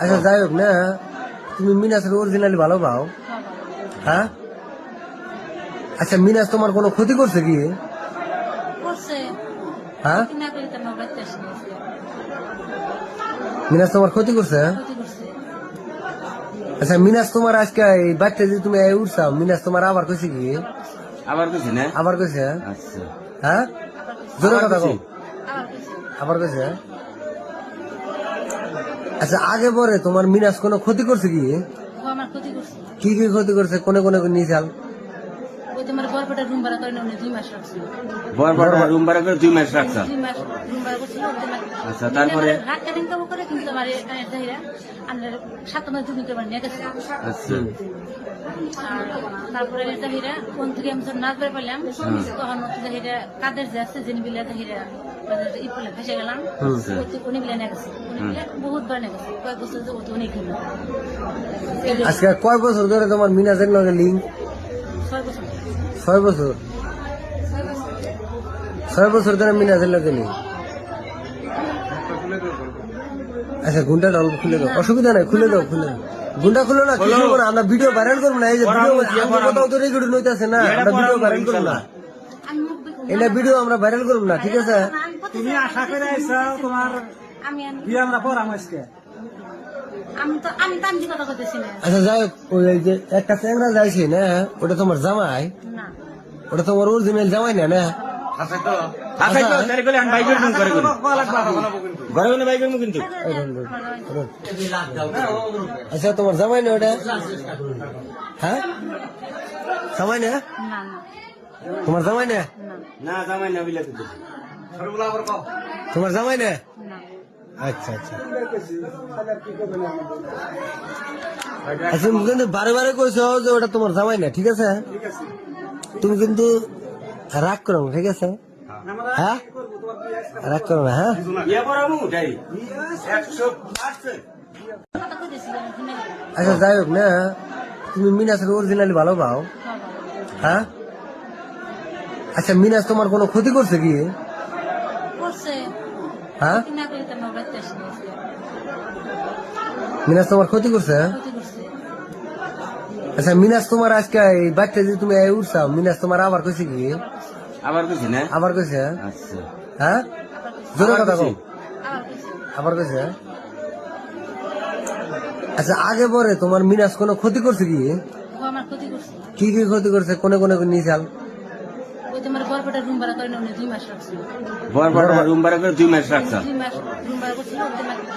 আচ্ছা যাই হোক না, তুমি মিনাসের অরিজিনালি ভালো পাও? হ্যাঁ। আচ্ছা মিনাস তোমার কোনো ক্ষতি করছে কি? হ্যাঁ, মিনাস তোমার ক্ষতি করছে? আচ্ছা মিনাস তোমার আজকে এই বাচ্চা যে তুমি উঠছাও, মিনাস তোমার আবার কইছে কি? আবার কইছি না? আবার কইছে? আচ্ছা। হ্যাঁ, জোরে কথা কও। আবার কইছে? আচ্ছা আগে পরে তোমার মিনাস কোনো ক্ষতি করছে কি? কি কি ক্ষতি করছে? কোনে কোনে নিয়েছাল? বরপেটা রুম ভাড়া করে 2 মাস রাখছা। আচ্ছা তারপরে আচ্ছা তারপরে কোন থেকে আমি যখন নাচ বের পারলাম তখন কাদের যে আছে যিনি বিলে ইপলে ফেসে গেলাম উনি বিলে নিয়ে গেছে, উনি বিলে বহুত বার নিয়ে গেছে, কয়েক বছর উনি কিনল। আজকে কয় বছর ধরে তোমার মিনাসের লগে লিঙ্ক? 6 বছর। 6 বছর? 6 বছর ধরে মিনাসের লগে লিঙ্ক। আচ্ছা গুন্ডাটা অল্প খুলে দাও, অসুবিধা নাই, খুলে দাও, খুলে দাও। গুন্ডা খুলো না, কিছু করবো না, আমরা ভিডিও ভাইরাল করবো না। এই যে ভিডিও কোথাও তো রেকর্ড হইতাছে না, আমরা ভিডিও ভাইরাল করবো না, এটা ভিডিও আমরা ভাইরাল করবো না, ঠিক আছে? তুমি আশা করে আইছো তোমার বিয়ে আমরা পড়াম আজকে। আচ্ছা যাই হোক, ওই যে একটা চ্যাংরা যাইছে না, ওটা তোমার জামাই? ওটা তোমার অরিজিনাল জামাই না? না আচ্ছা তো তারে কইলে আমি বাইকের রুম করে করি ঘরে গনে বাইকের রুম কিন্তু। আচ্ছা তোমার জামাই না ওটা? হ্যাঁ জামাই না? তোমার জামাই না? না জামাই না বিলে দিতে তোমার জামাই না? আচ্ছা আচ্ছা। আচ্ছা তুমি কিন্তু বারে বারে কইছো যে ওটা তোমার জামাই না, ঠিক আছে? তুমি কিন্তু রাগ করো না, ঠিক আছে? হ্যাঁ রাগ করো না। হ্যাঁ বিয়ে পড়ামু যাই 100%। আচ্ছা যাই হোক না, তুমি মিনাসের অরিজিনালি ভালো পাও? হ্যাঁ। আচ্ছা মিনাস তোমার কোনো ক্ষতি করছে কি? হ্যাঁ, মিনাস তোমার ক্ষতি করছে? আচ্ছা মিনাস তোমার আজকে এই বাচ্চা যে তুমি উঠছাও, মিনাস তোমার আবার কইছে কি? আবার কইছি না? আবার কইছে? আচ্ছা। হ্যাঁ, জোরে কথা কও। আবার কইছে? আচ্ছা আগে পরে তোমার মিনাস কোনো ক্ষতি করছে কি? কি কি ক্ষতি করছে? কোনে কোনে নিয়েছাল? বরপেটা রুম ভাড়া করে 2 মাস রাখছে। বরপেটা রুম ভাড়া করে 2 মাস রাখছা।